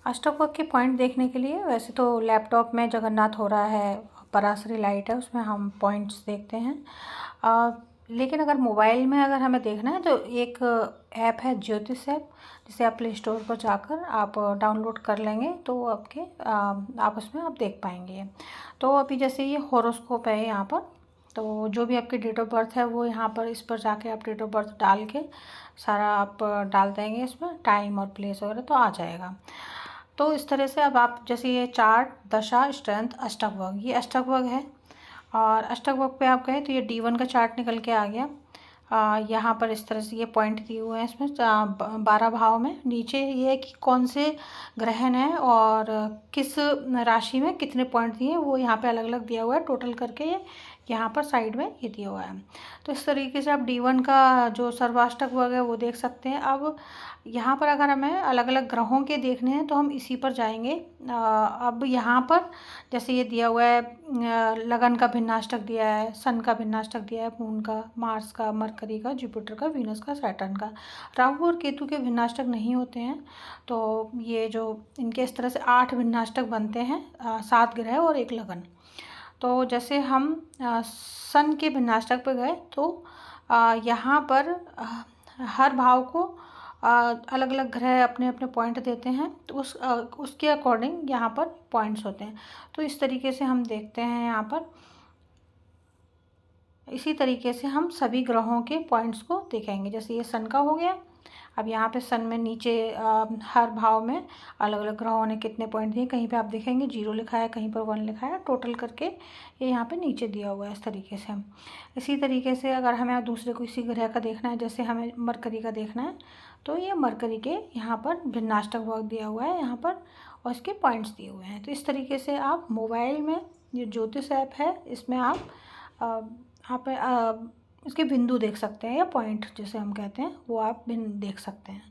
अष्टक के पॉइंट देखने के लिए वैसे तो लैपटॉप में जगन्नाथ हो रहा है, पराशरी लाइट है, उसमें हम पॉइंट्स देखते हैं। लेकिन अगर मोबाइल में अगर हमें देखना है तो एक ऐप है ज्योतिष ऐप, जिसे आप प्ले स्टोर पर जाकर आप डाउनलोड कर लेंगे तो आपके आप उसमें आप देख पाएंगे। तो अभी जैसे ये हॉरोस्कोप है यहाँ पर, तो जो भी आपकी डेट ऑफ बर्थ है वो यहाँ पर इस पर जाके आप डेट ऑफ बर्थ डाल के सारा आप डाल देंगे, इसमें टाइम और प्लेस वगैरह तो आ जाएगा। तो इस तरह से अब आप जैसे ये चार्ट, दशा, स्ट्रेंथ, अष्टक वर्ग, ये अष्टक वर्ग है। और अष्टक वर्ग पे आप गए तो ये D1 का चार्ट निकल के आ गया। यहाँ पर इस तरह से ये पॉइंट दिए हुए हैं इसमें 12 भाव में। नीचे ये है कि कौन से ग्रहण है और किस राशि में कितने पॉइंट दिए वो यहाँ पे अलग अलग दिया हुआ है, टोटल करके ये यहाँ पर साइड में ये दिया हुआ है। तो इस तरीके से आप D1 का जो सर्वाष्टक वर्ग है वो देख सकते हैं। अब यहाँ पर अगर हमें अलग अलग ग्रहों के देखने हैं तो हम इसी पर जाएंगे। अब यहाँ पर जैसे ये दिया हुआ है, लगन का भिन्नाष्टक दिया है, सन का भिन्नाष्टक दिया है, मून का, मार्स का, मरकरी का, जुपिटर का, वीनस का, सैटर्न का। राहु और केतु के भिन्नाष्टक नहीं होते हैं। तो ये जो इनके इस तरह से 8 भिन्नाष्टक बनते हैं, 7 ग्रह और 1 लगन। तो जैसे हम सन के भिन्नाष्टक पर गए तो यहाँ पर हर भाव को अलग अलग ग्रह अपने अपने पॉइंट देते हैं, तो उसके अकॉर्डिंग यहाँ पर पॉइंट्स होते हैं। तो इस तरीके से हम देखते हैं यहाँ पर, इसी तरीके से हम सभी ग्रहों के पॉइंट्स को देखेंगे। जैसे ये सन का हो गया, अब यहाँ पे सन में नीचे हर भाव में अलग अलग ग्रहों ने कितने पॉइंट दिए, कहीं पे आप देखेंगे 0 लिखा है, कहीं पर 1 लिखा है, टोटल करके ये यहाँ पे नीचे दिया हुआ है इस तरीके से। इसी तरीके से अगर हमें दूसरे किसी ग्रह का देखना है, जैसे हमें मरकरी का देखना है, तो ये मरकरी के यहाँ पर भिन्नाष्टक वर्ग दिया हुआ है यहाँ पर, और इसके पॉइंट्स दिए हुए हैं। तो इस तरीके से आप मोबाइल में ये ज्योतिष ऐप है, इसमें आप इसके बिंदु देख सकते हैं, या पॉइंट जैसे हम कहते हैं वो आप बिंदु देख सकते हैं।